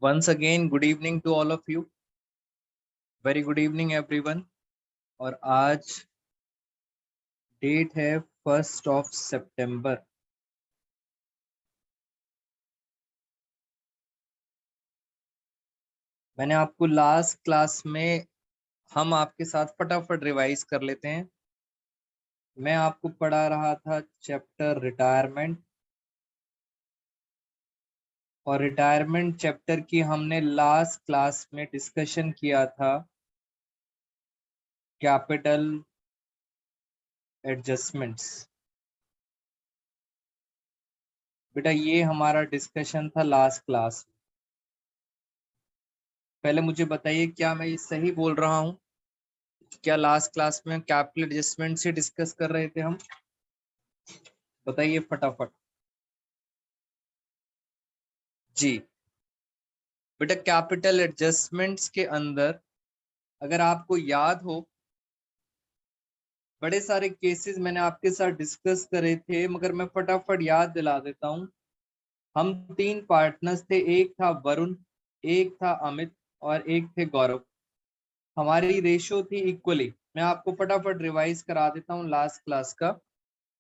Once again, good evening to all of you. Very good evening everyone. और आज date है 1 सितंबर। मैंने आपको लास्ट क्लास में हम आपके साथ फटाफट रिवाइज कर लेते हैं। मैं आपको पढ़ा रहा था चैप्टर रिटायरमेंट, और रिटायरमेंट चैप्टर की हमने लास्ट क्लास में डिस्कशन किया था कैपिटल एडजस्टमेंट्स। बेटा ये हमारा डिस्कशन था लास्ट क्लास में। पहले मुझे बताइए, क्या मैं ये सही बोल रहा हूँ? क्या लास्ट क्लास में कैपिटल एडजस्टमेंट से डिस्कस कर रहे थे हम? बताइए फटाफट। जी बेटा, कैपिटल एडजस्टमेंट्स के अंदर अगर आपको याद हो, बड़े सारे केसेस मैंने आपके साथ डिस्कस करे थे, मगर मैं फटाफट याद दिला देता हूँ। हम 3 पार्टनर्स थे, एक था वरुण, एक था अमित और एक थे गौरव। हमारी रेशो थी इक्वली। मैं आपको फटाफट रिवाइज करा देता हूँ लास्ट क्लास का।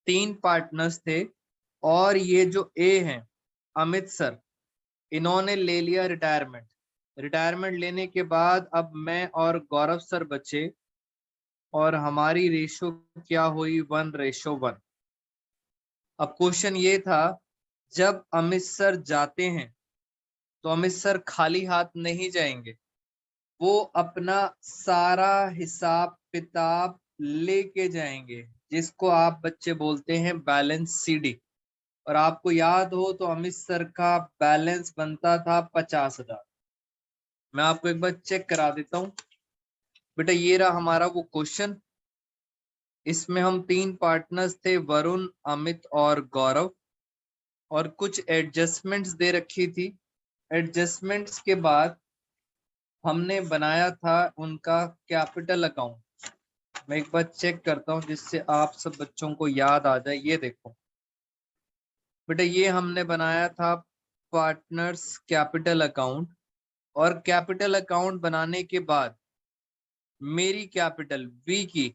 3 पार्टनर्स थे और ये जो ए हैं अमित सर, इन्होंने ले लिया रिटायरमेंट। रिटायरमेंट लेने के बाद अब मैं और गौरव सर बचे और हमारी रेशो क्या हुई? 1:1। अब क्वेश्चन ये था, जब अमित सर जाते हैं तो अमित सर खाली हाथ नहीं जाएंगे, वो अपना सारा हिसाब किताब लेके जाएंगे, जिसको आप बच्चे बोलते हैं बैलेंस सीडी। और आपको याद हो तो अमित सर का बैलेंस बनता था 50,000। मैं आपको एक बार चेक करा देता हूँ। बेटा ये रहा हमारा वो क्वेश्चन। इसमें हम 3 पार्टनर्स थे, वरुण, अमित और गौरव, और कुछ एडजस्टमेंट्स दे रखी थी। एडजस्टमेंट्स के बाद हमने बनाया था उनका कैपिटल अकाउंट। मैं एक बार चेक करता हूँ जिससे आप सब बच्चों को याद आ जाए। ये देखो बेटा, ये हमने बनाया था पार्टनर्स कैपिटल अकाउंट, और कैपिटल अकाउंट बनाने के बाद मेरी कैपिटल वी की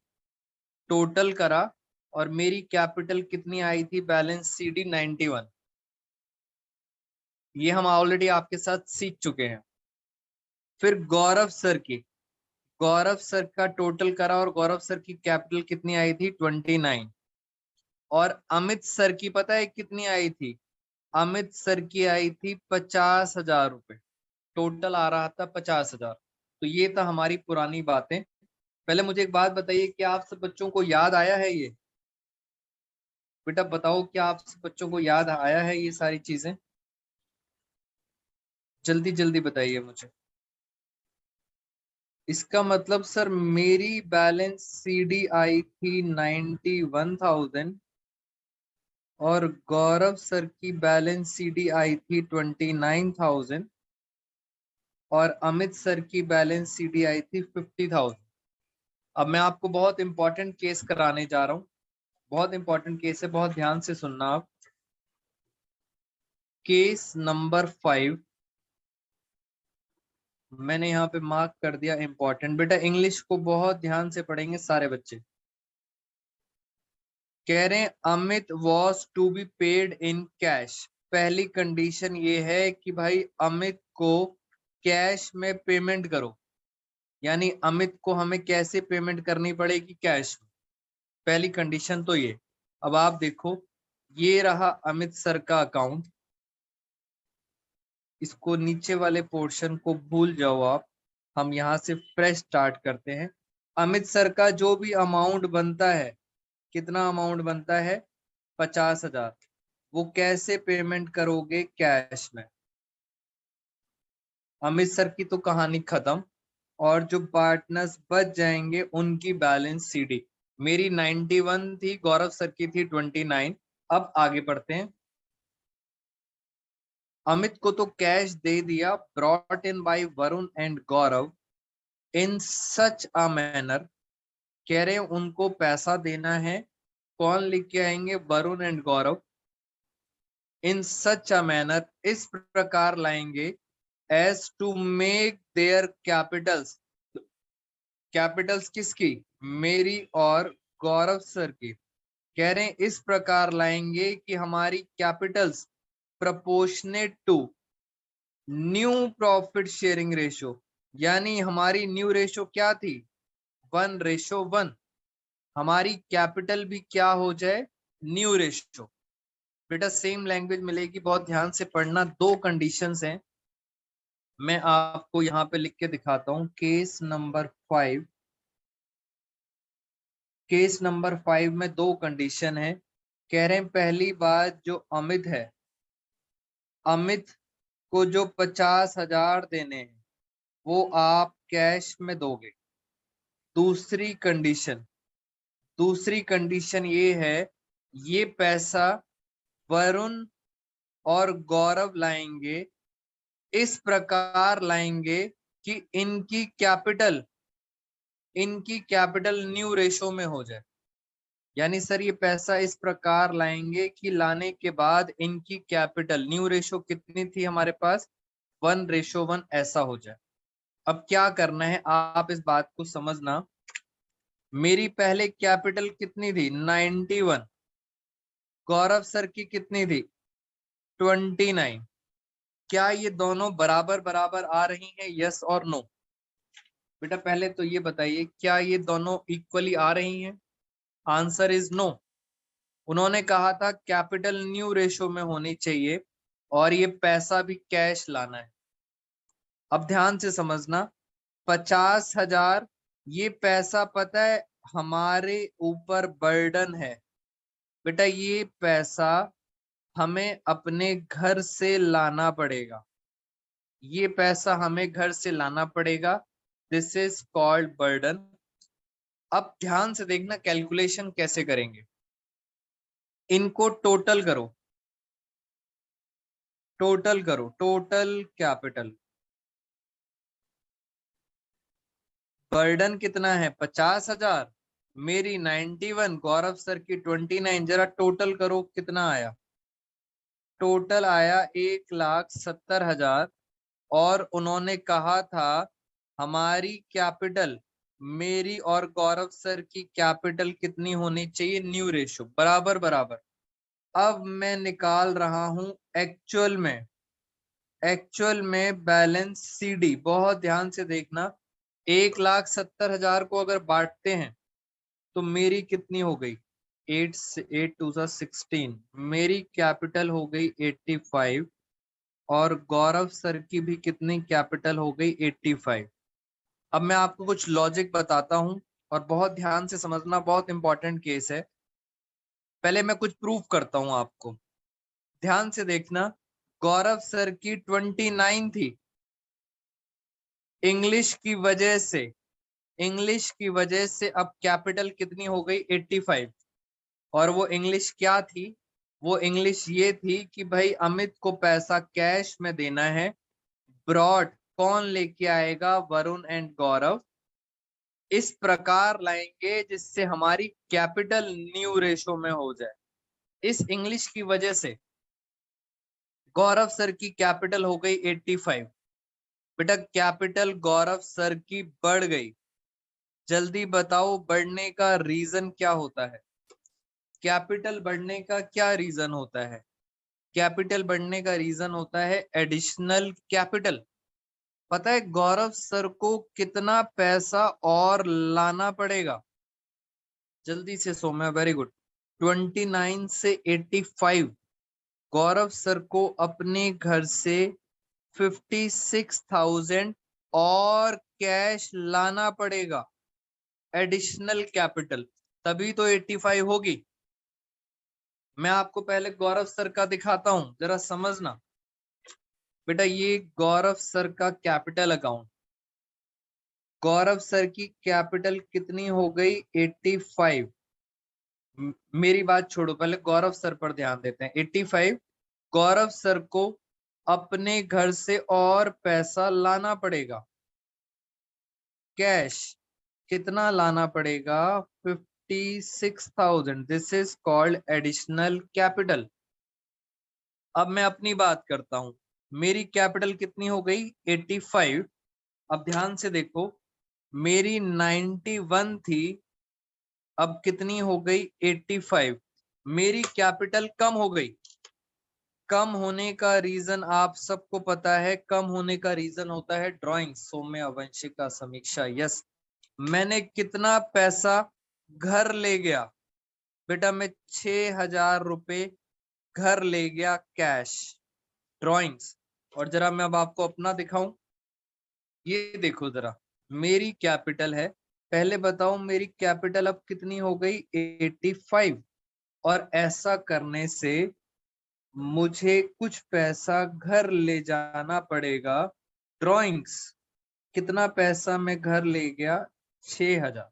टोटल करा, और मेरी कैपिटल कितनी आई थी? Balance CD 91। ये हम ऑलरेडी आपके साथ सीख चुके हैं। फिर गौरव सर का टोटल करा, और गौरव सर की कैपिटल कितनी आई थी? 29। और अमित सर की पता है कितनी आई थी? अमित सर की आई थी 50,000 रुपए। टोटल आ रहा था 50,000। तो ये था हमारी पुरानी बातें। पहले मुझे एक बात बताइए, क्या आप सब बच्चों को याद आया है ये? बेटा बताओ, क्या आप सब बच्चों को याद आया है ये सारी चीजें? जल्दी जल्दी बताइए मुझे। इसका मतलब सर, मेरी बैलेंस सीडी आई थी 91,000, और गौरव सर की बैलेंस सीडी आई थी 29,000, और अमित सर की बैलेंस सीडी आई थी 50,000। अब मैं आपको बहुत इंपॉर्टेंट केस कराने जा रहा हूँ। बहुत इंपॉर्टेंट केस है, बहुत ध्यान से सुनना आप। केस नंबर 5 मैंने यहाँ पे मार्क कर दिया इंपॉर्टेंट। बेटा इंग्लिश को बहुत ध्यान से पढ़ेंगे सारे बच्चे। कह रहे हैं Amit was to be paid in cash. पहली कंडीशन ये है कि भाई अमित को कैश में पेमेंट करो, यानी अमित को हमें कैसे पेमेंट करनी पड़ेगी? कैश में। पहली कंडीशन तो ये। अब आप देखो, ये रहा अमित सर का अकाउंट। इसको नीचे वाले पोर्शन को भूल जाओ आप, हम यहाँ से फ्रेश स्टार्ट करते हैं। अमित सर का जो भी अमाउंट बनता है, कितना अमाउंट बनता है? 50,000। वो कैसे पेमेंट करोगे? कैश में। अमित सर की तो कहानी खत्म, और जो पार्टनर्स बच जाएंगे उनकी बैलेंस सीडी। मेरी 91 थी, गौरव सर की थी 29। अब आगे बढ़ते हैं। अमित को तो कैश दे दिया, brought in by Varun and Gaurav in such a manner. कह रहे हैं उनको पैसा देना है। कौन लेके आएंगे? Varun and Gaurav. In such a manner, इस प्रकार लाएंगे as to make their capitals, capitals किसकी, मेरी और गौरव सर की, कह रहे हैं इस प्रकार लाएंगे कि हमारी capitals proportionate to new profit sharing ratio, यानी हमारी न्यू रेशो क्या थी, 1:1, हमारी कैपिटल भी क्या हो जाए, न्यू रेशो। बेटा सेम लैंग्वेज मिलेगी, बहुत ध्यान से पढ़ना। दो कंडीशंस हैं, मैं आपको यहाँ पे लिख के दिखाता हूँ। केस नंबर 5, केस नंबर 5 में दो कंडीशन है। कह रहे हैं पहली बात, जो अमित है, अमित को जो 50,000 देने हैं वो आप कैश में दोगे। दूसरी कंडीशन, दूसरी कंडीशन ये है, ये पैसा वरुण और गौरव लाएंगे, इस प्रकार लाएंगे कि इनकी कैपिटल न्यू रेशो में हो जाए। यानी सर ये पैसा इस प्रकार लाएंगे कि लाने के बाद इनकी कैपिटल न्यू रेशो कितनी थी हमारे पास, 1:1 ऐसा हो जाए। अब क्या करना है, आप इस बात को समझना। मेरी पहले कैपिटल कितनी थी, 91, गौरव सर की कितनी थी, 29। क्या ये दोनों बराबर बराबर आ रही हैं, यस और नो? बेटा पहले तो ये बताइए, क्या ये दोनों इक्वली आ रही हैं? Answer is no. उन्होंने कहा था कैपिटल न्यू रेशो में होनी चाहिए और ये पैसा भी कैश लाना है। अब ध्यान से समझना, 50,000 ये पैसा पता है हमारे ऊपर बर्डन है। बेटा ये पैसा हमें अपने घर से लाना पड़ेगा, ये पैसा हमें घर से लाना पड़ेगा, दिस इज कॉल्ड बर्डन। अब ध्यान से देखना कैलकुलेशन कैसे करेंगे। इनको टोटल करो, टोटल करो, टोटल कैपिटल। बर्डन कितना है, 50,000, मेरी 91, गौरव सर की 29। जरा टोटल करो कितना आया, टोटल आया 1,70,000। और उन्होंने कहा था हमारी कैपिटल, मेरी और गौरव सर की कैपिटल कितनी होनी चाहिए, न्यू रेशो, बराबर बराबर। अब मैं निकाल रहा हूं एक्चुअल में, एक्चुअल में बैलेंस सीडी। बहुत ध्यान से देखना, 1,70,000 को अगर बांटते हैं तो मेरी कितनी हो गई, 8 से 8 2 16, मेरी कैपिटल हो गई 85 और गौरव सर की भी कितनी कैपिटल हो गई, 85। अब मैं आपको कुछ लॉजिक बताता हूं और बहुत ध्यान से समझना, बहुत इंपॉर्टेंट केस है। पहले मैं कुछ प्रूफ करता हूं आपको, ध्यान से देखना। गौरव सर की 29 थी, इंग्लिश की वजह से, इंग्लिश की वजह से अब कैपिटल कितनी हो गई, 85। और वो इंग्लिश क्या थी, वो इंग्लिश ये थी कि भाई अमित को पैसा कैश में देना है, ब्रॉड कौन लेके आएगा, वरुण एंड गौरव। इस प्रकार लाएंगे जिससे हमारी कैपिटल न्यू रेशो में हो जाए। इस इंग्लिश की वजह से गौरव सर की कैपिटल हो गई 85। बेटा कैपिटल गौरव सर की बढ़ गई, जल्दी बताओ बढ़ने का रीजन क्या होता है, कैपिटल बढ़ने का क्या रीजन होता है? कैपिटल बढ़ने का रीजन होता है एडिशनल कैपिटल। पता है गौरव सर को कितना पैसा और लाना पड़ेगा, जल्दी से सौम्या, वेरी गुड। 29 से 85, गौरव सर को अपने घर से 56,000 और कैश लाना पड़ेगा, एडिशनल कैपिटल, तभी तो 85 होगी। मैं आपको पहले गौरव सर का दिखाता हूं, जरा समझना। बेटा ये गौरव सर का कैपिटल अकाउंट, गौरव सर की कैपिटल कितनी हो गई, 85। मेरी बात छोड़ो, पहले गौरव सर पर ध्यान देते हैं। 85, गौरव सर को अपने घर से और पैसा लाना पड़ेगा, कैश कितना लाना पड़ेगा, 56,000, this is called additional capital. अब मैं अपनी बात करता हूं, मेरी कैपिटल कितनी हो गई 85। अब ध्यान से देखो, मेरी 91 थी, अब कितनी हो गई 85। मेरी कैपिटल कम हो गई। कम होने का रीजन आप सबको पता है, कम होने का रीजन होता है ड्राइंग। सौम्य वंशिका समीक्षा, यस। मैंने कितना पैसा घर ले गया? बेटा मैं 6,000 रुपए घर ले गया कैश, ड्राइंग्स। और जरा मैं अब आपको अपना दिखाऊं, ये देखो जरा, मेरी कैपिटल है, पहले बताओ मेरी कैपिटल अब कितनी हो गई 85। और ऐसा करने से मुझे कुछ पैसा घर ले जाना पड़ेगा, ड्राइंग्स। कितना पैसा मैं घर ले गया 6,000।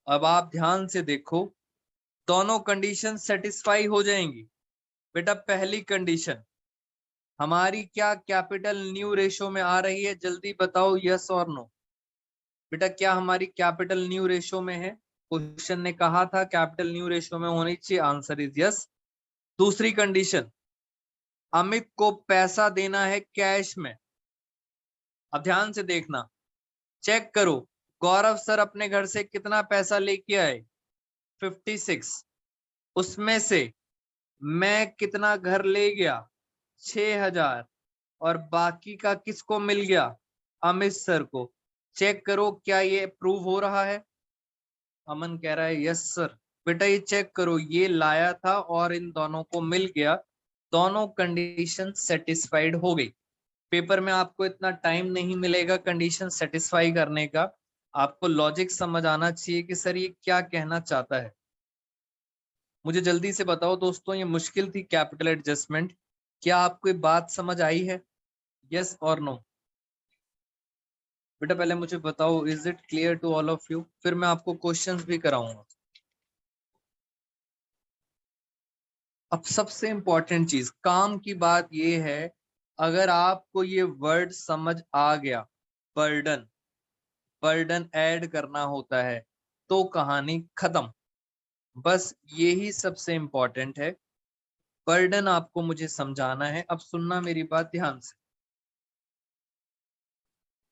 अब आप ध्यान से देखो, दोनों कंडीशन सेटिस्फाई हो जाएंगी। बेटा पहली कंडीशन हमारी क्या कैपिटल न्यू रेशो में आ रही है, जल्दी बताओ यस और नो। बेटा क्या हमारी कैपिटल न्यू रेशो में है? क्वेश्चन ने कहा था कैपिटल न्यू रेशो में होनी चाहिए, आंसर इज यस। दूसरी कंडीशन, अमित को पैसा देना है कैश में। अब ध्यान से देखना, चेक करो, गौरव सर अपने घर से कितना पैसा लेके आए 56। उसमें से मैं कितना घर ले गया 6,000, और बाकी का किसको मिल गया? अमित सर को। चेक करो क्या ये प्रूव हो रहा है? अमन कह रहा है यस सर। बेटा ये चेक करो, ये लाया था और इन दोनों को मिल गया, दोनों कंडीशन सेटिस्फाइड हो गई। पेपर में आपको इतना टाइम नहीं मिलेगा कंडीशन सेटिस्फाई करने का, आपको लॉजिक समझ आना चाहिए कि सर ये क्या कहना चाहता है। मुझे जल्दी से बताओ दोस्तों, ये मुश्किल थी कैपिटल एडजस्टमेंट, क्या आपको ये बात समझ आई है? यस और नो? बेटा पहले मुझे बताओ, is it clear to all of you? फिर मैं आपको क्वेश्चंस भी कराऊंगा। अब सबसे इंपॉर्टेंट चीज, काम की बात ये है, अगर आपको ये वर्ड समझ आ गया, बर्डन, बर्डन ऐड करना होता है, तो कहानी खत्म। बस यही सबसे इंपॉर्टेंट है, बर्डन आपको मुझे समझाना है। अब सुनना मेरी बात ध्यान से।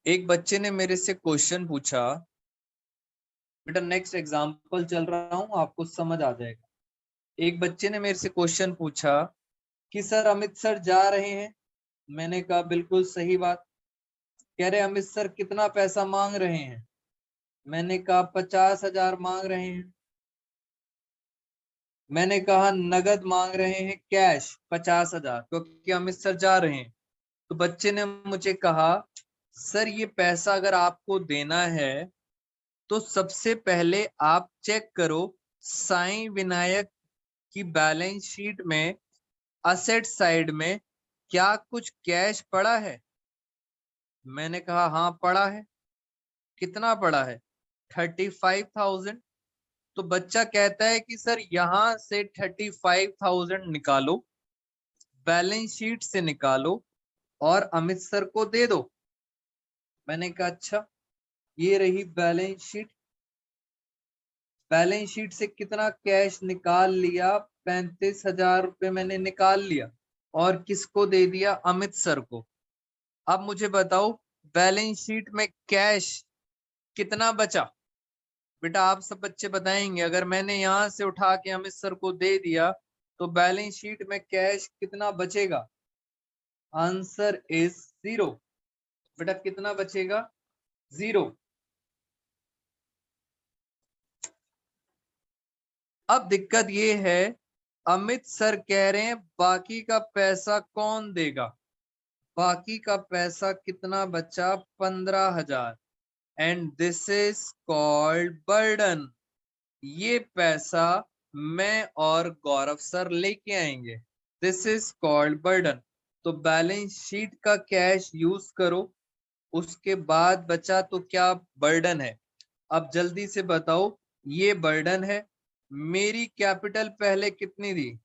एक बच्चे ने मेरे से क्वेश्चन पूछा, बेटा नेक्स्ट एग्जांपल चल रहा हूं, आपको समझ आ जाएगा। एक बच्चे ने मेरे से क्वेश्चन पूछा कि सर अमित सर जा रहे हैं। मैंने कहा बिल्कुल सही बात। कह रहे अमित सर कितना पैसा मांग रहे हैं? मैंने कहा 50,000 मांग रहे हैं। मैंने कहा नगद मांग रहे हैं, कैश 50,000, क्योंकि अमित सर जा रहे हैं। तो बच्चे ने मुझे कहा सर ये पैसा अगर आपको देना है तो सबसे पहले आप चेक करो साईं विनायक की बैलेंस शीट में असेट साइड में क्या कुछ कैश पड़ा है? मैंने कहा हाँ पड़ा है। कितना पड़ा है? 35,000। तो बच्चा कहता है कि सर यहां से 35,000 निकालो, बैलेंस शीट से निकालो और अमित सर को दे दो। मैंने कहा अच्छा, ये रही बैलेंस शीट। बैलेंस शीट से कितना कैश निकाल लिया? 35,000 रुपए मैंने निकाल लिया और किसको दे दिया? अमित सर को। अब मुझे बताओ बैलेंस शीट में कैश कितना बचा? बेटा आप सब बच्चे बताएंगे, अगर मैंने यहां से उठा के अमित सर को दे दिया तो बैलेंस शीट में कैश कितना बचेगा? Answer is 0। बेटा कितना बचेगा? 0। अब दिक्कत ये है, अमित सर कह रहे हैं बाकी का पैसा कौन देगा? बाकी का पैसा कितना बचा? 15,000। And this is called burden. ये पैसा मैं और गौरव सर लेके आएंगे, दिस इज कॉल्ड बर्डन। तो बैलेंस शीट का कैश यूज करो, उसके बाद बचा तो क्या? बर्डन है। अब जल्दी से बताओ, ये बर्डन है। मेरी कैपिटल पहले कितनी थी?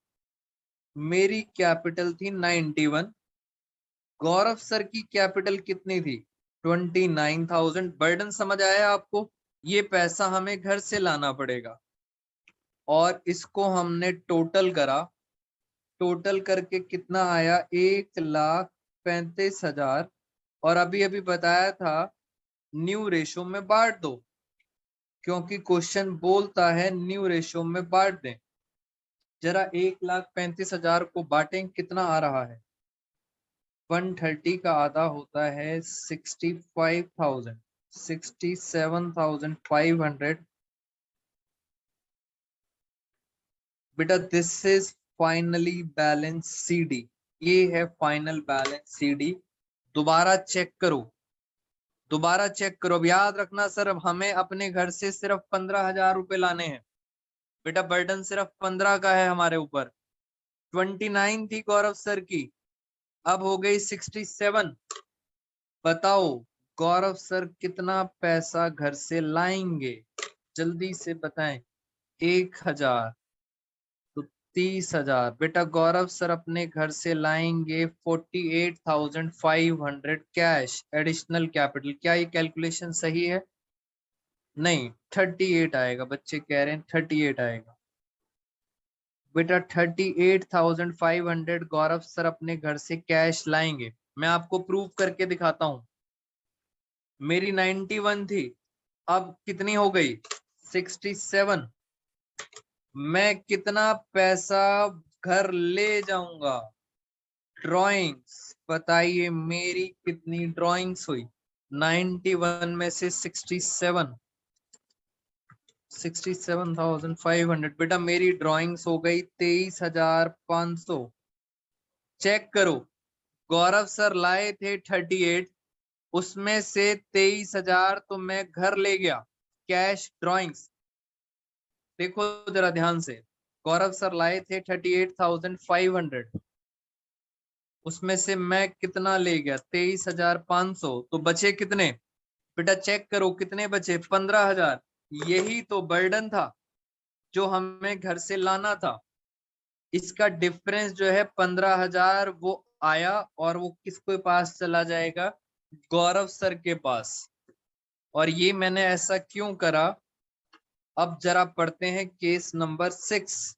मेरी कैपिटल थी 91। गौरव सर की कैपिटल कितनी थी? 29,000। बर्डन समझ आया आपको? ये पैसा हमें घर से लाना पड़ेगा और इसको हमने टोटल करा, टोटल करके कितना आया 1,35,000 और अभी अभी बताया था न्यू रेशो में बांट दो, क्योंकि क्वेश्चन बोलता है न्यू रेशो में बांट दें। जरा 1,35,000 को बांटें, कितना आ रहा है? 130 का आधा होता है 65,000, 67,500। बेटा this is finally balance CD, ये है फाइनल बैलेंस CD। दोबारा चेक करो, दोबारा चेक करो। अब याद रखना सर, अब हमें अपने घर से सिर्फ 15,000 रुपए लाने हैं। बेटा बर्डन सिर्फ 15 का है हमारे ऊपर। 29 थी गौरव सर की, अब हो गई 67। बताओ गौरव सर कितना पैसा घर से लाएंगे, जल्दी से बताएं। 1,000 तो 30,000। बेटा गौरव सर अपने घर से लाएंगे 48,500 कैश एडिशनल कैपिटल। क्या ये कैलकुलेशन सही है? नहीं, 38 आएगा। बच्चे कह रहे हैं 38 आएगा। बेटा 38,500 गौरव सर अपने घर से कैश लाएंगे। मैं आपको प्रूव करके दिखाता हूं। मेरी 91 थी, अब कितनी हो गई? 67। मैं कितना पैसा घर ले जाऊंगा? ड्राइंग्स बताइए, मेरी कितनी ड्राइंग्स हुई? 91 में से 67,500। बेटा मेरी ड्राइंग्स हो गई 23,500। चेक करो, गौरव सर लाए थे 38, उसमें से 23,000 तो मैं घर ले गया कैश ड्राइंग्स। देखो जरा ध्यान से, गौरव सर लाए थे 38,500, उसमें से मैं कितना ले गया? 23,500। तो बचे कितने? बेटा चेक करो कितने बचे? 15,000। यही तो बर्डन था जो हमें घर से लाना था। इसका डिफरेंस जो है 15,000 वो आया और वो किसके पास चला जाएगा? गौरव सर के पास। और ये मैंने ऐसा क्यों करा? अब जरा पढ़ते हैं केस नंबर 6।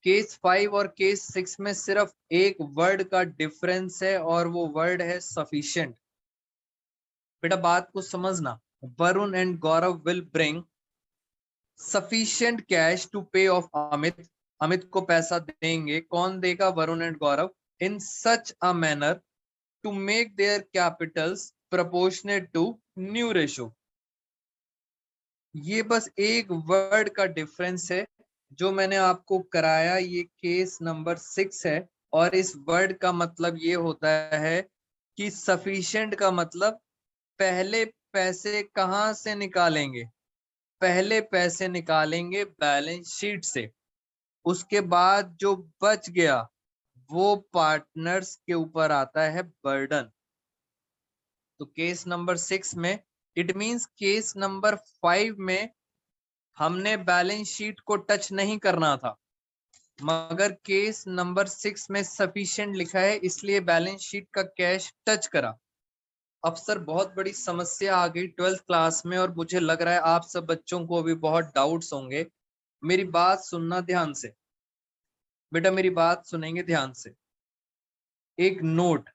केस 5 और केस 6 में सिर्फ एक वर्ड का डिफरेंस है और वो वर्ड है सफिशिएंट। बेटा बात को समझना, Varun and Gaurav will bring sufficient cash to pay off Amit. Amit को पैसा देंगे। कौन देगा? Varun and Gaurav. In such a manner to make their capitals proportionate to new ratio. ये बस एक वर्ड का डिफरेंस है जो मैंने आपको कराया। ये केस नंबर 6 है और इस वर्ड का मतलब ये होता है कि सफिशिएंट का मतलब पहले पैसे कहां से निकालेंगे? पहले पैसे निकालेंगे बैलेंस शीट से, उसके बाद जो बच गया वो पार्टनर्स के ऊपर आता है बर्डन। तो केस नंबर 6 में इट मींस केस नंबर 5 में हमने बैलेंस शीट को टच नहीं करना था, मगर केस नंबर 6 में सफिशिएंट लिखा है इसलिए बैलेंस शीट का कैश टच करा। अब सर बहुत बड़ी समस्या आ गई 12th क्लास में और मुझे लग रहा है आप सब बच्चों को अभी बहुत डाउट्स होंगे। मेरी बात सुनना ध्यान से। बेटा मेरी बात सुनेंगे ध्यान से। एक नोट,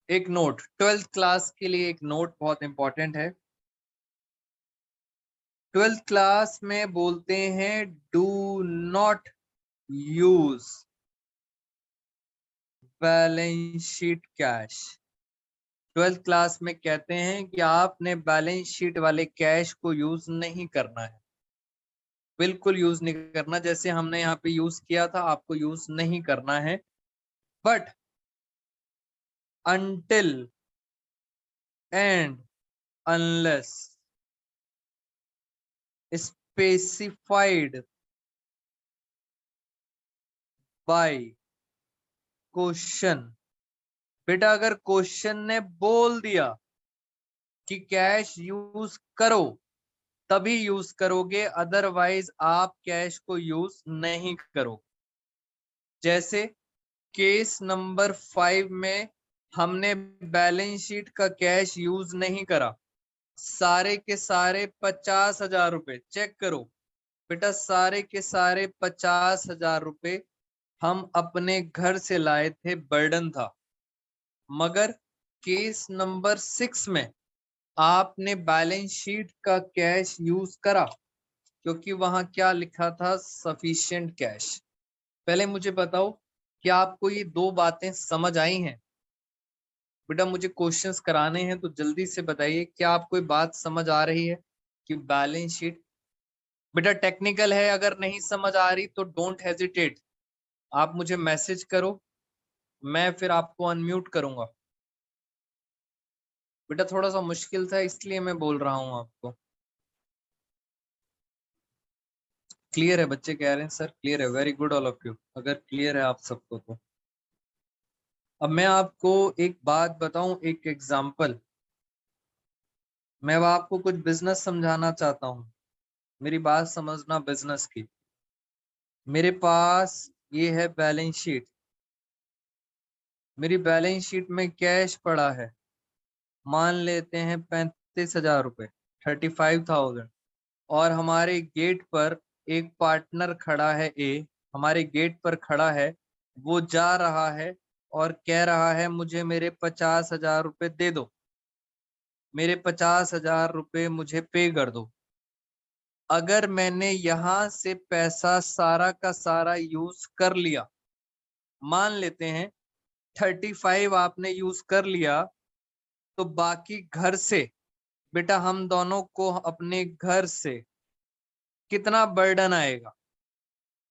एक नोट 12th क्लास के लिए एक नोट बहुत इंपॉर्टेंट है। 12th क्लास में बोलते हैं do not use balance sheet cash. 12th class में कहते हैं कि आपने बैलेंस शीट वाले कैश को यूज नहीं करना है, बिल्कुल यूज नहीं करना। जैसे हमने यहाँ पे यूज किया था आपको यूज नहीं करना है। But until and unless specified by question. बेटा अगर क्वेश्चन ने बोल दिया कि कैश यूज करो तभी यूज करोगे, अदरवाइज आप कैश को यूज नहीं करो। जैसे केस नंबर 5 में हमने बैलेंस शीट का कैश यूज नहीं करा, सारे के सारे 50,000 रुपए। चेक करो बेटा सारे के सारे 50,000 रुपए हम अपने घर से लाए थे, बर्डन था। मगर केस नंबर 6 में आपने बैलेंस शीट का कैश यूज करा, क्योंकि वहां क्या लिखा था, सफिशिएंट कैश। पहले मुझे बताओ कि आपको ये दो बातें समझ आई हैं? बेटा मुझे क्वेश्चंस कराने हैं तो जल्दी से बताइए, क्या आपको ये बात समझ आ रही है कि बैलेंस शीट। बेटा टेक्निकल है, अगर नहीं समझ आ रही तो डोंट हेजिटेट, आप मुझे मैसेज करो, मैं फिर आपको अनम्यूट करूंगा। बेटा थोड़ा सा मुश्किल था इसलिए मैं बोल रहा हूं आपको। क्लियर है? बच्चे कह रहे हैं सर क्लियर है, very good all of you. अगर क्लियर है आप सबको तो अब मैं आपको एक बात बताऊं, एक एग्जांपल। मैं अब आपको कुछ बिजनेस समझाना चाहता हूं, मेरी बात समझना बिजनेस की। मेरे पास ये है बैलेंस शीट, मेरी बैलेंस शीट में कैश पड़ा है, मान लेते हैं 35,000 रुपए, 35,000। और हमारे गेट पर एक पार्टनर खड़ा है, ए हमारे गेट पर खड़ा है, वो जा रहा है और कह रहा है मुझे मेरे 50,000 रुपए दे दो, मेरे 50,000 रुपए मुझे पे कर दो। अगर मैंने यहां से पैसा सारा का सारा यूज कर लिया, मान लेते हैं 35 आपने यूज कर लिया, तो बाकी घर से बेटा हम दोनों को अपने घर से कितना बर्डन आएगा?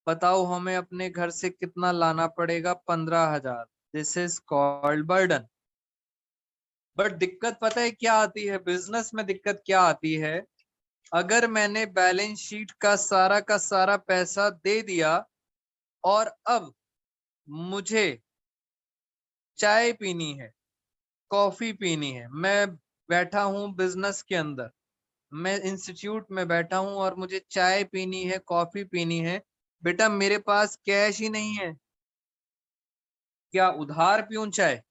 बताओ हमें अपने घर से कितना लाना पड़ेगा? 15,000। This is called burden. But दिक्कत पता है क्या आती है बिजनेस में? दिक्कत क्या आती है, अगर मैंने बैलेंस शीट का सारा पैसा दे दिया और अब मुझे चाय पीनी है, कॉफी पीनी है, मैं बैठा हूं बिजनेस के अंदर, मैं इंस्टीट्यूट में बैठा हूं और मुझे चाय पीनी है, कॉफी पीनी है, बेटा मेरे पास कैश ही नहीं है, क्या उधार पीऊं चाय?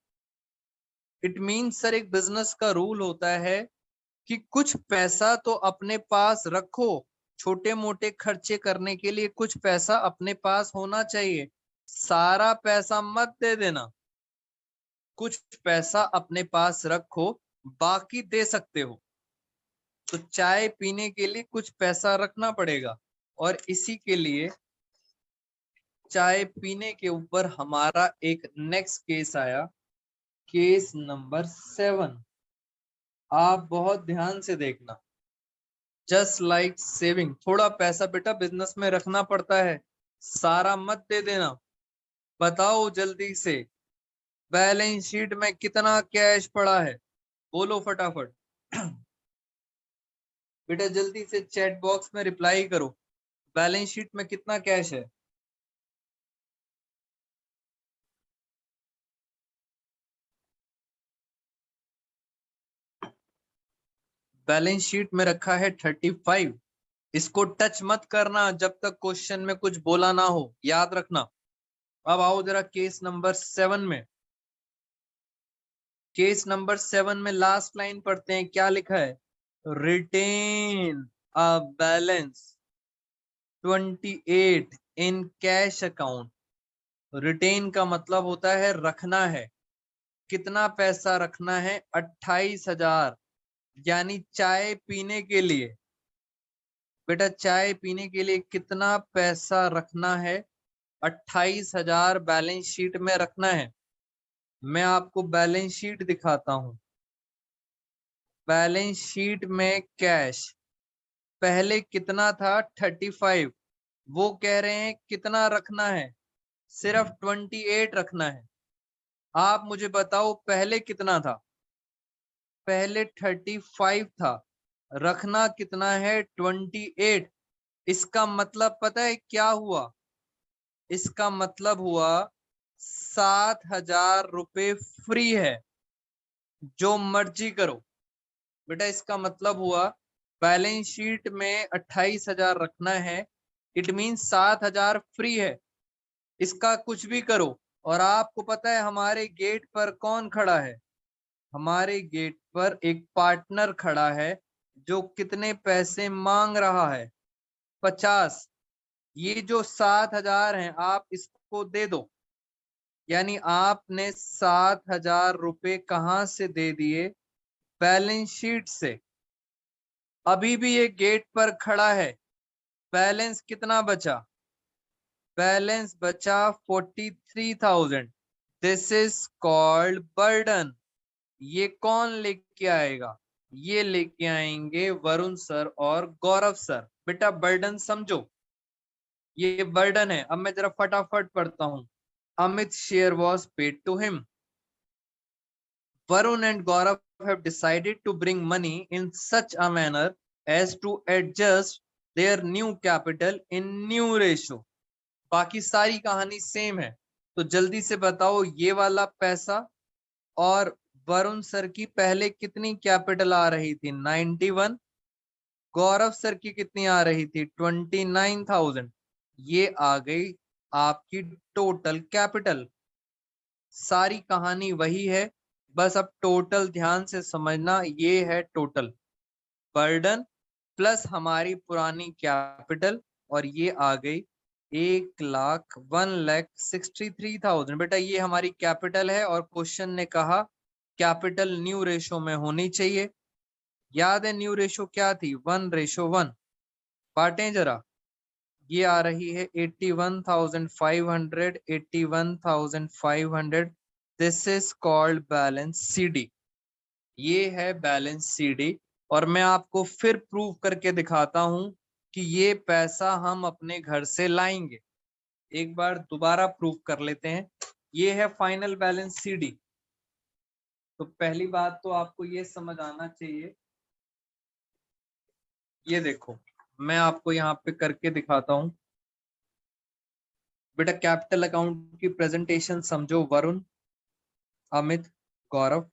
इट मीन सर, एक बिजनेस का रूल होता है कि कुछ पैसा तो अपने पास रखो, छोटे मोटे खर्चे करने के लिए कुछ पैसा अपने पास होना चाहिए, सारा पैसा मत दे देना, कुछ पैसा अपने पास रखो, बाकी दे सकते हो। तो चाय पीने के लिए कुछ पैसा रखना पड़ेगा, और इसी के लिए चाय पीने के ऊपर हमारा एक नेक्स्ट केस आया, केस नंबर 7। आप बहुत ध्यान से देखना। जस्ट लाइक सेविंग, थोड़ा पैसा बेटा बिजनेस में रखना पड़ता है, सारा मत दे देना। बताओ जल्दी से, बैलेंस शीट में कितना कैश पड़ा है? बोलो फटाफट। बेटा जल्दी से चैट बॉक्स में रिप्लाई करो, बैलेंस शीट में कितना कैश है? बैलेंस शीट में रखा है 35। इसको टच मत करना जब तक क्वेश्चन में कुछ बोला ना हो, याद रखना। अब आओ जरा केस नंबर 7 में। केस नंबर 7 में लास्ट लाइन पढ़ते हैं, क्या लिखा है? Retain a balance 28 in cash account. Retain का मतलब होता है रखना है। कितना पैसा रखना है? 28,000, यानी चाय पीने के लिए। बेटा चाय पीने के लिए कितना पैसा रखना है? 28,000 बैलेंस शीट में रखना है। मैं आपको बैलेंस शीट दिखाता हूं। बैलेंस शीट में कैश पहले कितना था? 35। वो कह रहे हैं कितना रखना है? सिर्फ 28 रखना है। आप मुझे बताओ पहले कितना था? पहले 35 था, रखना कितना है? 28। इसका मतलब पता है क्या हुआ? इसका मतलब हुआ 7,000 रुपए फ्री है, जो मर्जी करो। बेटा इसका मतलब हुआ बैलेंस शीट में 28,000 रखना है, इट मीन 7,000 फ्री है, इसका कुछ भी करो। और आपको पता है हमारे गेट पर कौन खड़ा है? हमारे गेट पर एक पार्टनर खड़ा है, जो कितने पैसे मांग रहा है? 50, ये जो 7,000 हैं आप इसको दे दो, यानी आपने 7,000 रुपए कहां से दे दिए? बैलेंस शीट से। अभी भी ये गेट पर खड़ा है, बैलेंस कितना बचा? बैलेंस बचा 43,000। This is called burden. ये कौन लेके आएगा? ये लेके आएंगे वरुण सर और गौरव सर। बेटा बर्डन समझो, ये बर्डन है। अब मैं जरा फटाफट पढ़ता हूं। Amit share was paid to him. Varun and Gaurav have decided to bring money in such a manner as to adjust their new capital in new ratio. बाकी सारी कहानी सेम है। तो जल्दी से बताओ, ये वाला पैसा और वरुण सर की पहले कितनी कैपिटल आ रही थी? 91। गौरव सर की कितनी आ रही थी? 29,000। ये आ गई आपकी टोटल कैपिटल। सारी कहानी वही है, बस अब टोटल ध्यान से समझना। ये है टोटल बर्डन प्लस हमारी पुरानी कैपिटल, और ये आ गई 1,63,000। बेटा ये हमारी कैपिटल है और क्वेश्चन ने कहा कैपिटल न्यू रेशो में होनी चाहिए। याद है न्यू रेशो क्या थी? 1:1। बांटें जरा। ये आ रही है 81,500, 81,500। This is called balance CD. ये है बैलेंस सीडी। और मैं आपको फिर प्रूव करके दिखाता हूं कि ये पैसा हम अपने घर से लाएंगे। एक बार दोबारा प्रूव कर लेते हैं। ये है फाइनल बैलेंस सीडी। तो पहली बात तो आपको ये समझ आना चाहिए, ये देखो मैं आपको यहाँ पे करके दिखाता हूं। बेटा कैपिटल अकाउंट की प्रेजेंटेशन समझो। वरुण, अमित, गौरव,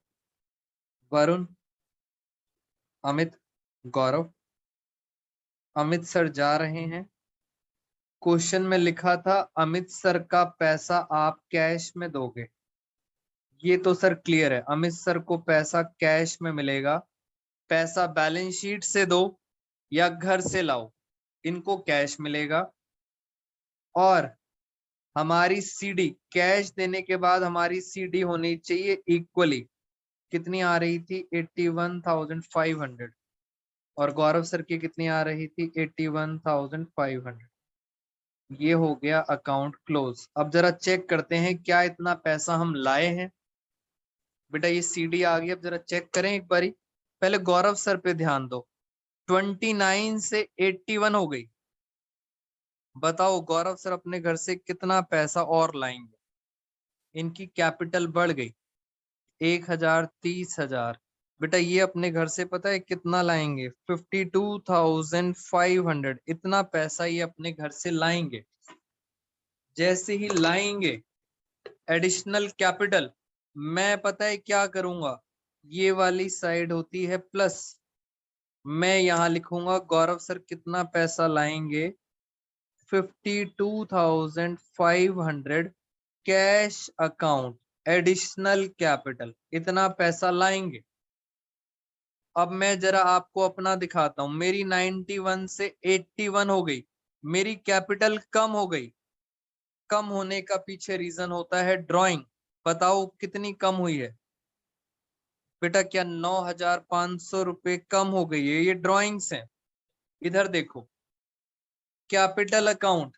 वरुण, अमित, गौरव। अमित सर जा रहे हैं। क्वेश्चन में लिखा था अमित सर का पैसा आप कैश में दोगे। ये तो सर क्लियर है, अमित सर को पैसा कैश में मिलेगा। पैसा बैलेंस शीट से दो या घर से लाओ, इनको कैश मिलेगा। और हमारी सीडी, कैश देने के बाद हमारी सीडी होनी चाहिए इक्वली। कितनी आ रही थी? 81,500। और गौरव सर की कितनी आ रही थी? 81,500। ये हो गया अकाउंट क्लोज। अब जरा चेक करते हैं क्या इतना पैसा हम लाए हैं। बेटा ये सीडी आ गई, अब जरा चेक करें एक बारी। पहले गौरव सर पे ध्यान दो। 29 से 81 हो गई। बताओ गौरव सर अपने घर से कितना पैसा और लाएंगे? इनकी कैपिटल बढ़ गई 1,000, 30,000। बेटा ये अपने घर से पता है कितना लाएंगे? 52,500। इतना पैसा ये अपने घर से लाएंगे। जैसे ही लाएंगे एडिशनल कैपिटल, मैं पता है क्या करूंगा? ये वाली साइड होती है प्लस, मैं यहां लिखूंगा गौरव सर कितना पैसा लाएंगे? 52,500 कैश अकाउंट एडिशनल कैपिटल, इतना पैसा लाएंगे। अब मैं जरा आपको अपना दिखाता हूं। मेरी 91 से 81 हो गई, मेरी कैपिटल कम हो गई। कम होने का पीछे रीजन होता है ड्राइंग। बताओ कितनी कम हुई है? बेटा क्या 9,500 रुपए कम हो गई है? ये ड्राइंग्स हैं। इधर देखो कैपिटल अकाउंट,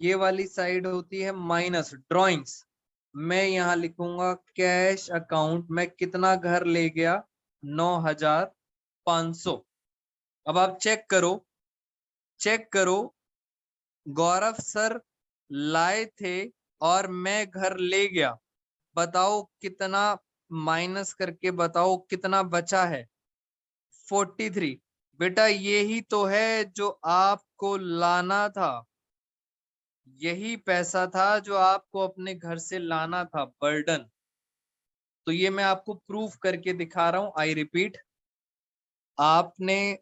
ये वाली साइड होती है माइनस ड्राइंग्स। मैं यहां लिखूंगा कैश अकाउंट में कितना घर ले गया? 9,500। अब आप चेक करो, चेक करो। गौरव सर लाए थे और मैं घर ले गया। बताओ कितना माइनस करके बताओ कितना बचा है? 43। बेटा यही तो है जो आपको लाना था, यही पैसा था जो आपको अपने घर से लाना था, बर्डन। तो ये मैं आपको प्रूफ करके दिखा रहा हूं। आई रिपीट, आपने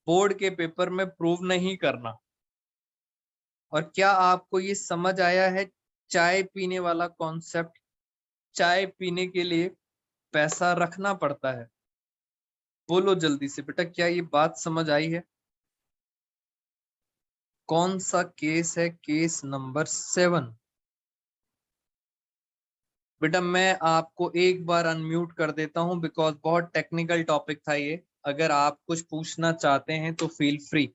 बोर्ड के पेपर में प्रूव नहीं करना। और क्या आपको ये समझ आया है चाय पीने वाला कॉन्सेप्ट? चाय पीने के लिए पैसा रखना पड़ता है। बोलो जल्दी से बेटा, क्या ये बात समझ आई है? कौन सा केस है? Case number 7। बेटा मैं आपको एक बार अनम्यूट कर देता हूं बिकॉज बहुत टेक्निकल टॉपिक था ये। अगर आप कुछ पूछना चाहते हैं तो फील फ्री।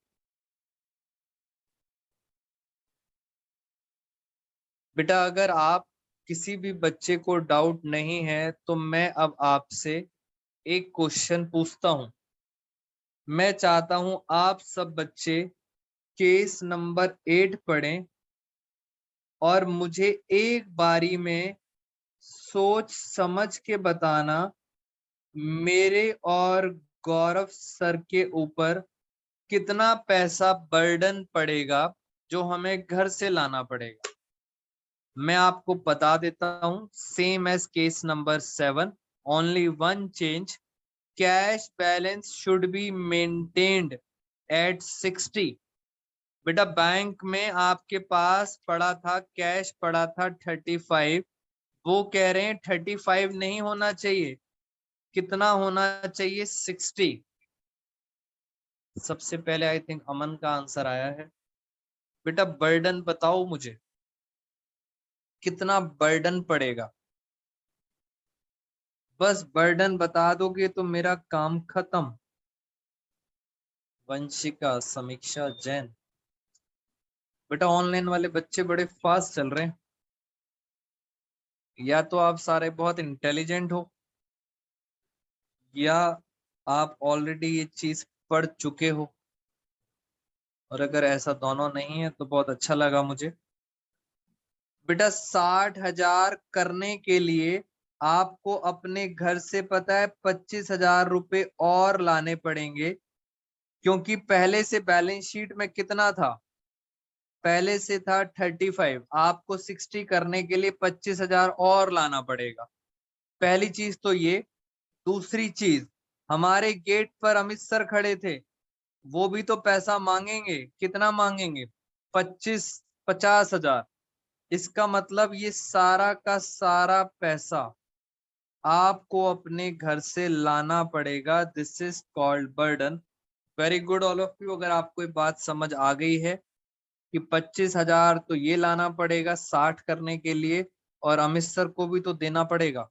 बेटा अगर आप किसी भी बच्चे को डाउट नहीं है तो मैं अब आपसे एक क्वेश्चन पूछता हूं। मैं चाहता हूं आप सब बच्चे केस नंबर 8 पढ़ें और मुझे एक बारी में सोच समझ के बताना मेरे और गौरव सर के ऊपर कितना पैसा बर्डन पड़ेगा जो हमें घर से लाना पड़ेगा। मैं आपको बता देता हूं same as case number 7, only one change, cash balance should be maintained at 60। बेटा बैंक में आपके पास पड़ा था, कैश पड़ा था 35, वो कह रहे हैं 35 नहीं होना चाहिए, कितना होना चाहिए? 60। सबसे पहले आई थिंक अमन का आंसर आया है। बेटा बर्डन बताओ मुझे, कितना बर्डन पड़ेगा? बस बर्डन बता दोगे तो मेरा काम खत्म। वंशिका, समीक्षा, जैन। बेटा ऑनलाइन वाले बच्चे बड़े फास्ट चल रहे हैं, या तो आप सारे बहुत इंटेलिजेंट हो या आप ऑलरेडी ये चीज पढ़ चुके हो। और अगर ऐसा दोनों नहीं है तो बहुत अच्छा लगा मुझे। बेटा 60,000 करने के लिए आपको अपने घर से पता है 25,000 रुपए और लाने पड़ेंगे, क्योंकि पहले से बैलेंस शीट में कितना था? पहले से था 35, आपको 60 करने के लिए 25,000 और लाना पड़ेगा। पहली चीज तो ये। दूसरी चीज, हमारे गेट पर अमित सर खड़े थे, वो भी तो पैसा मांगेंगे। कितना मांगेंगे? 50,000। इसका मतलब ये सारा का सारा पैसा आपको अपने घर से लाना पड़ेगा। This is called burden. Very good all of you. अगर आपको ये बात समझ आ गई है कि 25,000 तो ये लाना पड़ेगा 60 करने के लिए, और अमित सर को भी तो देना पड़ेगा,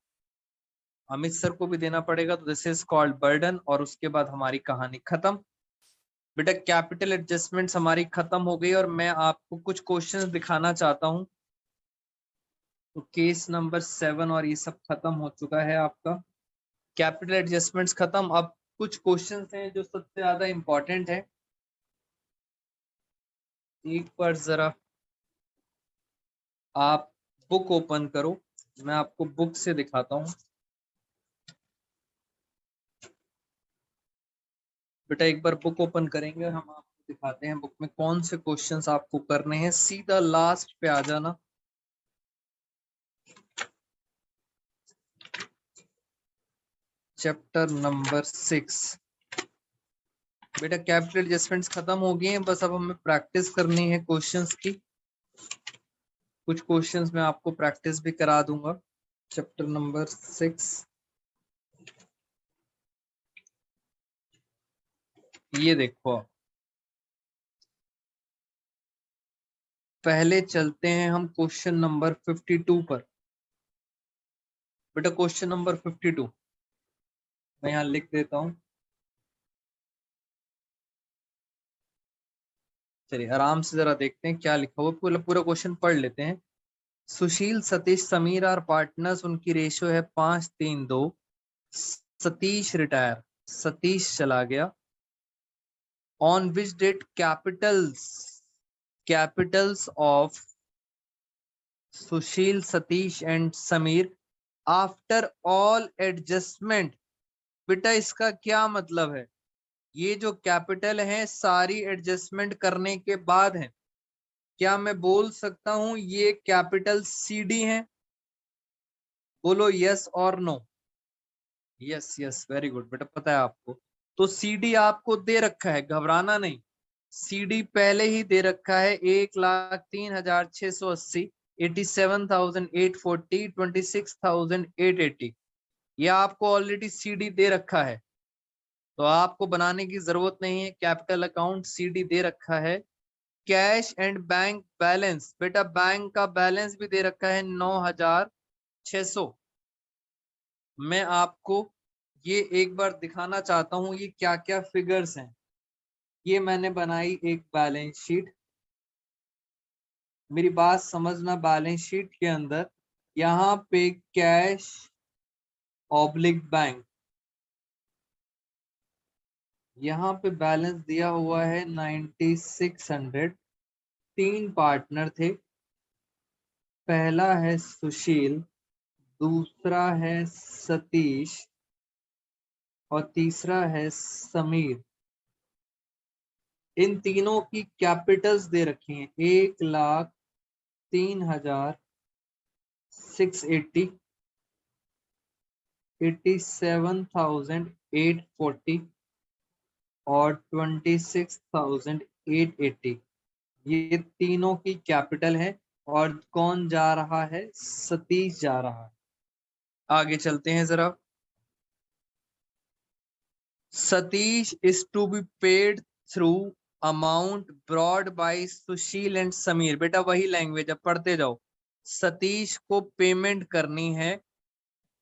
अमित सर को भी देना पड़ेगा, तो दिस इज कॉल्ड बर्डन। और उसके बाद हमारी कहानी खत्म। बेटा कैपिटल एडजस्टमेंट्स हमारी खत्म हो गई और मैं आपको कुछ क्वेश्चंस दिखाना चाहता हूं। तो केस नंबर 7 और ये सब खत्म हो चुका है आपका। कैपिटल एडजस्टमेंट्स खत्म। अब कुछ क्वेश्चंस हैं जो सबसे ज्यादा इंपॉर्टेंट है। एक बार जरा आप बुक ओपन करो, मैं आपको बुक से दिखाता हूँ। बेटा एक बार बुक ओपन करेंगे और हम आपको दिखाते हैं बुक में कौन से क्वेश्चंस आपको करने हैं। सीधा लास्ट पे आ जाना। Chapter number 6। बेटा कैपिटल एडजस्टमेंट्स खत्म हो गए हैं, बस अब हमें प्रैक्टिस करनी है क्वेश्चंस की। कुछ क्वेश्चंस मैं आपको प्रैक्टिस भी करा दूंगा। चैप्टर नंबर 6, ये देखो। पहले चलते हैं हम क्वेश्चन नंबर 52 पर। बेटा क्वेश्चन नंबर 52 मैं यहाँ लिख देता हूँ। चलिए आराम से जरा देखते हैं क्या लिखा हुआ, पूरा पूरा क्वेश्चन पढ़ लेते हैं। सुशील, सतीश, समीर आर पार्टनर्स, उनकी रेशियो है 5-3-2। सतीश रिटायर, सतीश चला गया। On which date capitals of Sushil, Satish and Sameer after all adjustment. बेटा इसका क्या मतलब है? ये जो कैपिटल है सारी एडजस्टमेंट करने के बाद है। क्या मैं बोल सकता हूं ये कैपिटल सीडी है? बोलो यस और no. Yes yes, very good बेटा, पता है आपको। तो सीडी आपको दे रखा है, घबराना नहीं। सीडी पहले ही दे रखा है, 1,03,680, 87,840, 26,880। ये आपको ऑलरेडी सीडी दे रखा है, तो आपको बनाने की जरूरत नहीं है। कैपिटल अकाउंट सीडी दे रखा है। कैश एंड बैंक बैलेंस, बेटा बैंक का बैलेंस भी दे रखा है 9,600। मैं आपको ये एक बार दिखाना चाहता हूँ ये क्या क्या फिगर्स हैं। ये मैंने बनाई एक बैलेंस शीट, मेरी बात समझना। बैलेंस शीट के अंदर यहाँ पे कैश ऑब्लिक बैंक, यहाँ पे बैलेंस दिया हुआ है 9600। तीन पार्टनर थे, पहला है सुशील, दूसरा है सतीश और तीसरा है समीर। इन तीनों की कैपिटल्स दे रखी हैं 1,03,680, 87,840 और 26,880। ये तीनों की कैपिटल है। और कौन जा रहा है? सतीश जा रहा है। आगे चलते हैं जरा। Satish is to be paid through amount brought by Sushil and Sameer. बेटा वही लैंग्वेज, अब पढ़ते जाओ। सतीश को पेमेंट करनी है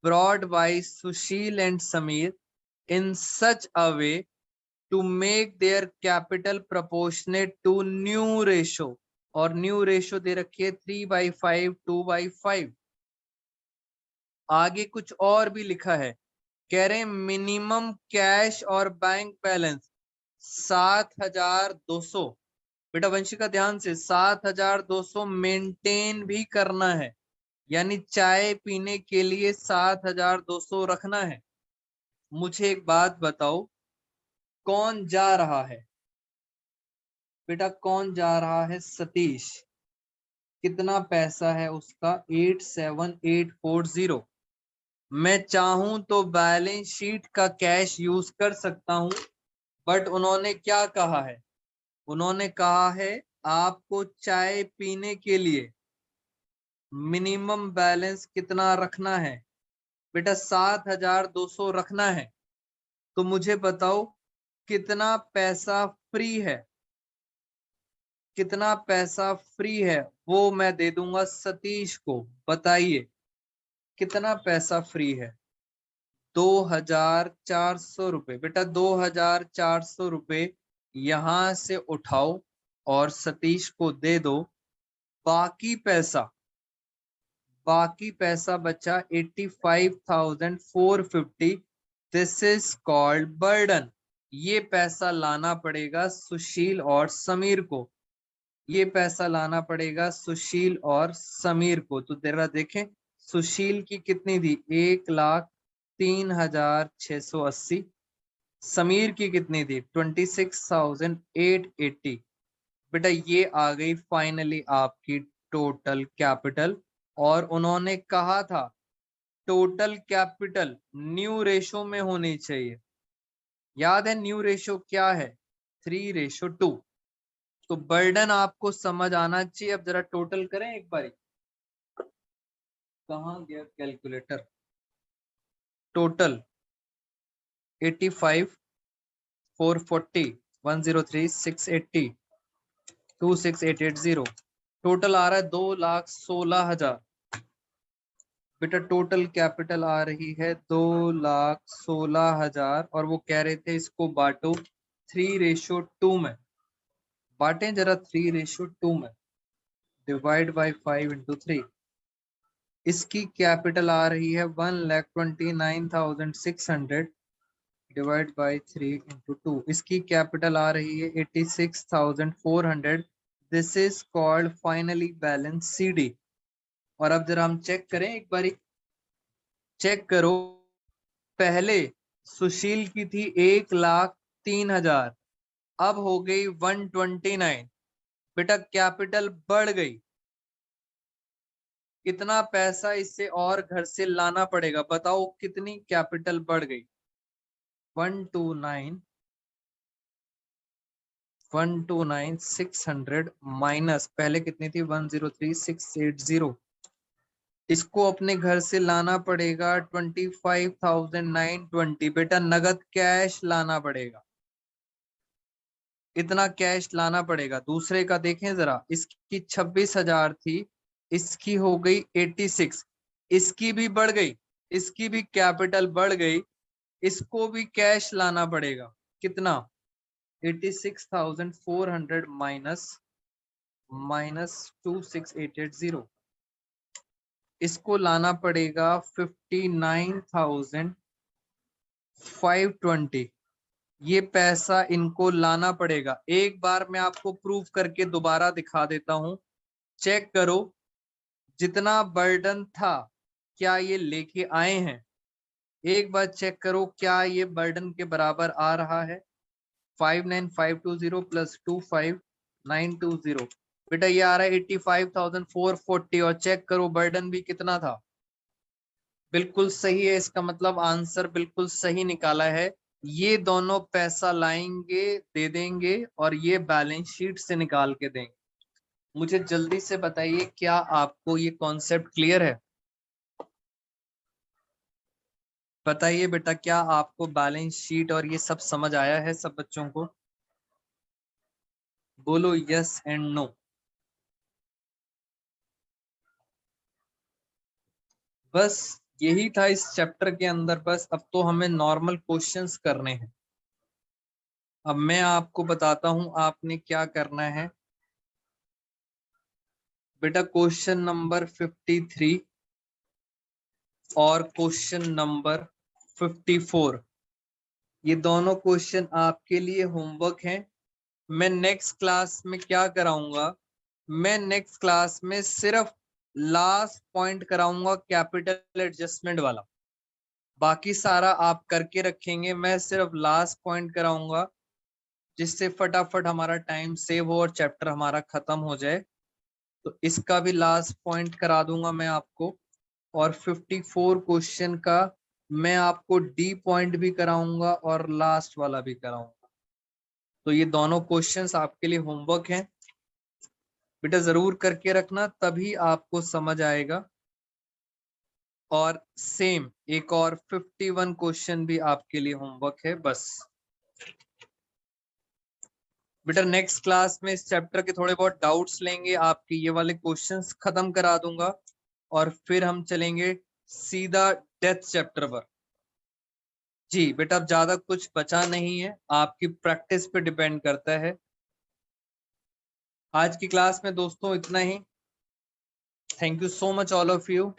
brought by Sushil and Sameer in such a way to make their capital proportionate to new ratio. और न्यू रेशो दे रखी है 3/5 2/5। आगे कुछ और भी लिखा है, कह रहे मिनिमम कैश और बैंक बैलेंस 7,200। बेटा वंशिका ध्यान से, 7,200 मेंटेन भी करना है, यानी चाय पीने के लिए 7,200 रखना है। मुझे एक बात बताओ, कौन जा रहा है? बेटा कौन जा रहा है? सतीश। कितना पैसा है उसका? 87,840। मैं चाहूं तो बैलेंस शीट का कैश यूज कर सकता हूं, बट उन्होंने क्या कहा है? उन्होंने कहा है आपको चाय पीने के लिए मिनिमम बैलेंस कितना रखना है? बेटा 7,200 रखना है। तो मुझे बताओ कितना पैसा फ्री है? कितना पैसा फ्री है वो मैं दे दूंगा सतीश को। बताइए कितना पैसा फ्री है? 2,400 रुपए। बेटा 2,400 रुपए यहां से उठाओ और सतीश को दे दो। बाकी पैसा बचा 85,450। This is called burden. ये पैसा लाना पड़ेगा सुशील और समीर को। ये पैसा लाना पड़ेगा सुशील और समीर को। तो जरा देखें, सुशील की कितनी थी? 1,03,680। समीर की कितनी थी? 26,880। बेटा ये आ गई फाइनली आपकी टोटल कैपिटल। और उन्होंने कहा था टोटल कैपिटल न्यू रेशो में होनी चाहिए। याद है न्यू रेशो क्या है? 3:2। तो बर्डन आपको समझ आना चाहिए। अब जरा टोटल करें एक बार। कहाँ गया कैलकुलेटर? टोटल 85,440, 103,680, 26,880। टोटल आ रहा है 2,16,000। बेटा टोटल कैपिटल आ रही है 2,16,000। और वो कह रहे थे इसको बांटो 3:2 में। बांटें जरा 3:2 में। Divide by 5 × 3। इसकी कैपिटल आ रही है 1,29,600 डिवाइड बाय 3 × 2। इसकी कैपिटल आ रही है 86,400। This is called finally balance CD। और अब जरा हम चेक करें एक बारी। चेक करो, पहले सुशील की थी 1,03,000, अब हो गई 129। बेटा कैपिटल बढ़ गई। कितना पैसा इससे और घर से लाना पड़ेगा? बताओ कितनी कैपिटल बढ़ गई? 129,600 माइनस पहले कितनी थी? 103,680। इसको अपने घर से लाना पड़ेगा 25,920। बेटा नगद कैश लाना पड़ेगा। इतना कैश लाना पड़ेगा। दूसरे का देखें जरा, इसकी 26,000 थी, इसकी हो गई 86, इसकी भी बढ़ गई, इसकी भी कैपिटल बढ़ गई, इसको भी कैश लाना पड़ेगा। कितना? 86,400 माइनस 26,880, इसको लाना पड़ेगा 59,520। ये पैसा इनको लाना पड़ेगा। एक बार मैं आपको प्रूफ करके दोबारा दिखा देता हूं, चेक करो जितना बर्डन था क्या ये लेके आए हैं। एक बार चेक करो क्या ये बर्डन के बराबर आ रहा है। 59,520 प्लस 25,920, बेटा ये आ रहा है 85,440। और चेक करो बर्डन भी कितना था, बिल्कुल सही है। इसका मतलब आंसर बिल्कुल सही निकाला है। ये दोनों पैसा लाएंगे, दे देंगे, और ये बैलेंस शीट से निकाल के देंगे। मुझे जल्दी से बताइए क्या आपको ये कॉन्सेप्ट क्लियर है? बताइए बेटा, क्या आपको बैलेंस शीट और ये सब समझ आया है सब बच्चों को? बोलो यस एंड नो। बस यही था इस चैप्टर के अंदर। बस अब तो हमें नॉर्मल क्वेश्चंस करने हैं। अब मैं आपको बताता हूं आपने क्या करना है। बेटा क्वेश्चन नंबर 53 और क्वेश्चन नंबर 54, ये दोनों क्वेश्चन आपके लिए होमवर्क हैं। मैं नेक्स्ट क्लास में क्या कराऊंगा, मैं नेक्स्ट क्लास में सिर्फ लास्ट पॉइंट कराऊंगा कैपिटल एडजस्टमेंट वाला। बाकी सारा आप करके रखेंगे, मैं सिर्फ लास्ट पॉइंट कराऊंगा, जिससे फटाफट हमारा टाइम सेव हो और चैप्टर हमारा खत्म हो जाए। तो इसका भी लास्ट पॉइंट करा दूंगा मैं आपको। और 54 क्वेश्चन का मैं आपको डी पॉइंट भी कराऊंगा और लास्ट वाला भी कराऊंगा। तो ये दोनों क्वेश्चंस आपके लिए होमवर्क हैं, बेटा जरूर करके रखना, तभी आपको समझ आएगा। और सेम एक और 51 क्वेश्चन भी आपके लिए होमवर्क है। बस बेटा नेक्स्ट क्लास में इस चैप्टर के थोड़े बहुत डाउट्स लेंगे, आपके ये वाले क्वेश्चंस खत्म करा दूंगा, और फिर हम चलेंगे सीधा डेथ चैप्टर पर। जी बेटा, अब ज्यादा कुछ बचा नहीं है, आपकी प्रैक्टिस पे डिपेंड करता है। आज की क्लास में दोस्तों इतना ही। Thank you so much all of you.